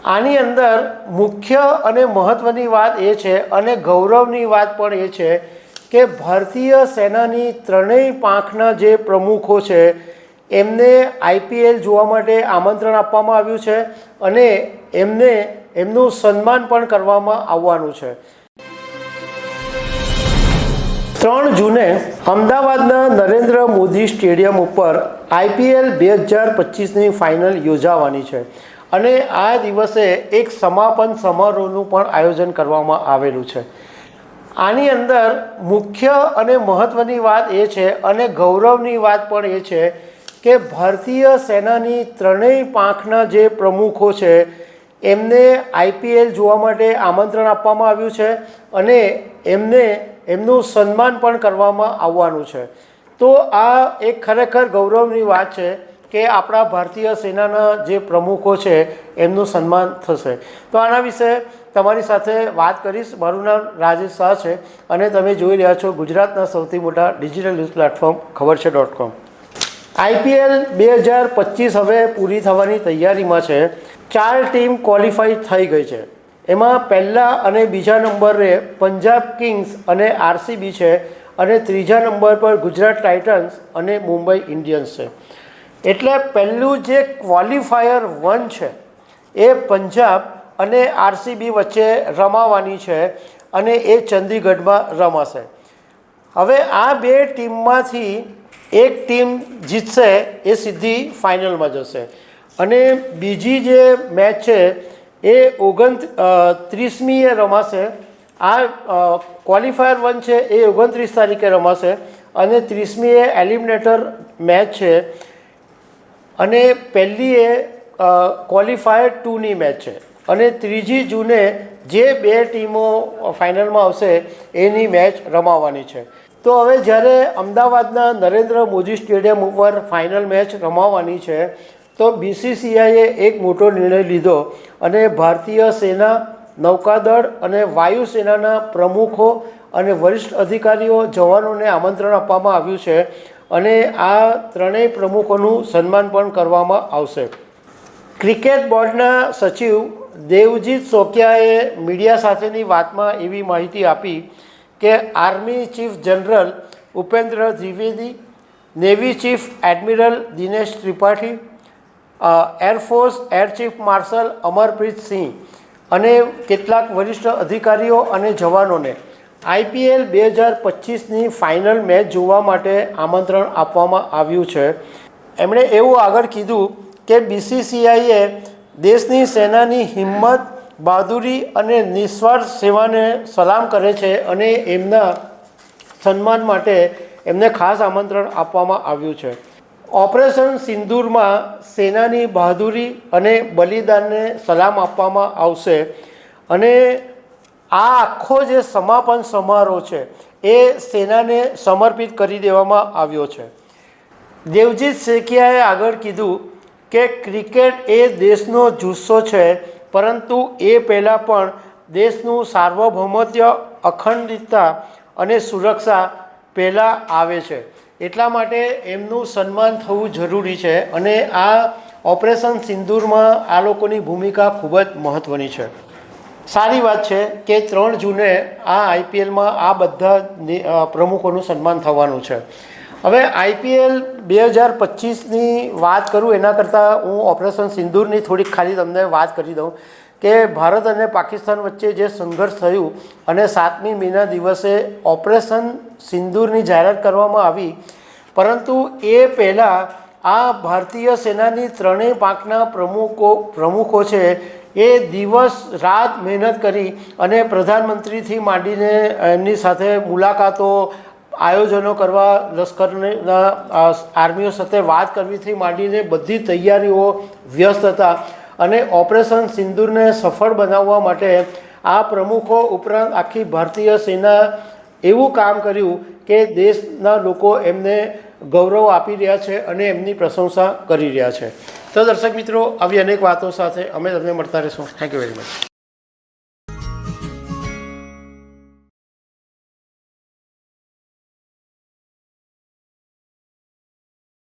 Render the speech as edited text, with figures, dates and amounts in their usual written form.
આની અંદર મુખ્ય અને મહત્ત્વની વાત એ છે અને ગૌરવની વાત પણ એ છે કે ભારતીય સેનાની ત્રણેય પાંખના જે પ્રમુખો છે એમને આઈપીએલ જોવા માટે આમંત્રણ આપવામાં આવ્યું છે અને એમનું સન્માન પણ કરવામાં આવવાનું છે। 3 જૂને અમદાવાદના નરેન્દ્ર મોદી સ્ટેડિયમ ઉપર આઈપીએલ 2025ની ફાઇનલ યોજાવાની છે અને આ દિવસે એક સમાપન સમારોહનું પણ આયોજન કરવામાં આવેલું છે। આની અંદર મુખ્ય અને મહત્ત્વની વાત એ છે અને ગૌરવની વાત પણ એ છે કે ભારતીય સેનાની ત્રણેય પાંખના જે પ્રમુખો છે એમને આઈપીએલ જોવા માટે આમંત્રણ આપવામાં આવ્યું છે અને એમનું સન્માન પણ કરવામાં આવવાનું છે। તો આ એક ખરેખર ગૌરવની વાત છે કે આપણા ભારતીય સેનાના જે પ્રમુખો છે એમનું સન્માન થશે। તો આના વિશે તમારી સાથે વાત કરીશ। મારું નામ રાજેશ શાહ છે અને તમે જોઈ રહ્યા છો ગુજરાતના સૌથી મોટા ડિજિટલ ન્યૂઝ પ્લેટફોર્મ ખબરછે.com। આઈપીએલ 2025 હવે પૂરી થવાની તૈયારીમાં છે। 4 ટીમ ક્વોલિફાઈ થઈ ગઈ છે। એમાં પહેલા અને બીજા નંબરે પંજાબ કિંગ્સ અને આરસીબી છે અને ત્રીજા નંબર પર ગુજરાત ટાઇટન્સ અને મુંબઈ ઇન્ડિયન્સ છે। એટલે પહેલું જે ક્વોલિફાયર 1 છે એ પંજાબ અને આરસીબી વચ્ચે રમાવાની છે અને એ ચંદીગઢમાં રમાશે। હવે આ બે ટીમમાંથી એક ટીમ જીતશે એ સીધી ફાઇનલમાં જશે અને બીજી જે મેચ છે એ 29મીએ રમાશે। આ ક્વોલિફાયર 1 છે એ 29 તારીખે રમાશે અને 30મીએ એલિમિનેટર મેચ છે અને પહેલી એ ક્વોલિફાયર 2ની મેચ છે અને 3 જૂને જે બે ટીમો ફાઇનલમાં આવશે એની મેચ રમાવાની છે। તો હવે જ્યારે અમદાવાદના નરેન્દ્ર મોદી સ્ટેડિયમ ઉપર ફાઇનલ મેચ રમાવાની છે તો બીસીસીઆઈએ એક મોટો નિર્ણય લીધો અને ભારતીય સેના, નૌકાદળ અને વાયુસેનાના પ્રમુખો અને વરિષ્ઠ અધિકારીઓ, જવાનોને આમંત્રણ આપવામાં આવ્યું છે અને આ ત્રણેય પ્રમુખોનું સન્માન પણ કરવામાં આવશે। ક્રિકેટ બોર્ડના સચિવ દેવજીત સોકિયાએ મીડિયા સાથેની વાતમાં એવી માહિતી આપી કે army chief general Upendra Dwivedi, navy chief admiral Dinesh Tripathi, air force air chief marshal Amarpreet Singh અને કેટલાક વરિષ્ઠ અધિકારીઓ અને જવાનોને આઈપીએલ 2025ની ફાઇનલ મેચ જોવા માટે આમંત્રણ આપવામાં આવ્યું છે। એમણે એવું આગળ કીધું કે બીસીસીઆઈએ દેશની સેનાની હિંમત, બહાદુરી અને નિસ્વાર્થ સેવાને સલામ કરે છે અને એમના સન્માન માટે એમને ખાસ આમંત્રણ આપવામાં આવ્યું છે। ઓપરેશન સિંદૂરમાં સેનાની બહાદુરી અને બલિદાનને સલામ આપવામાં આવશે અને આ આખો જે સમાપન સમારોહ છે એ સેનાને સમર્પિત કરી દેવામાં આવ્યો છે। દેવજીત સેકિયાએ આગળ કીધું કે ક્રિકેટ એ દેશનો જુસ્સો છે પરંતુ એ પહેલાં પણ દેશનું સાર્વભૌમત્વ, અખંડિતતા અને સુરક્ષા પહેલાં આવે છે। એટલા માટે એમનું સન્માન થવું જરૂરી છે અને આ ઓપરેશન સિંદૂરમાં આ લોકોની ભૂમિકા ખૂબ જ મહત્ત્વની છે। સારી વાત છે કે 3 જૂને આ આઈપીએલમાં આ બધા પ્રમુખોનું સન્માન થવાનું છે। હવે આઈપીએલ 2025ની વાત કરું એના કરતાં હું ઓપરેશન સિંદૂરની થોડીક ખાલી તમને વાત કરી દઉં કે ભારત અને પાકિસ્તાન વચ્ચે જે સંઘર્ષ થયું અને 7મી મેના દિવસે ઓપરેશન સિંદૂરની જાહેરાત કરવામાં આવી, પરંતુ એ પહેલાં આ ભારતીય સેનાની ત્રણેય પાંખના પ્રમુખો છે એ દિવસ રાત મહેનત કરી અને પ્રધાનમંત્રીથી માંડીને એમની સાથે મુલાકાતો, આયોજનો કરવા, લશ્કરના આર્મીઓ સાથે વાત કરવીથી માંડીને બધી તૈયારીઓ વ્યસ્ત હતા અને ઓપરેશન સિંદૂરને સફળ બનાવવા માટે આ પ્રમુખો ઉપરાંત આખી ભારતીય સેના એવું કામ કર્યું કે દેશના લોકો એમને ગૌરવ આપી રહ્યા છે અને એમની પ્રશંસા કરી રહ્યા છે। તો દર્શક મિત્રો, આવી અનેક વાતો સાથે અમે તમને મળતા રહીશું। Thank you very much.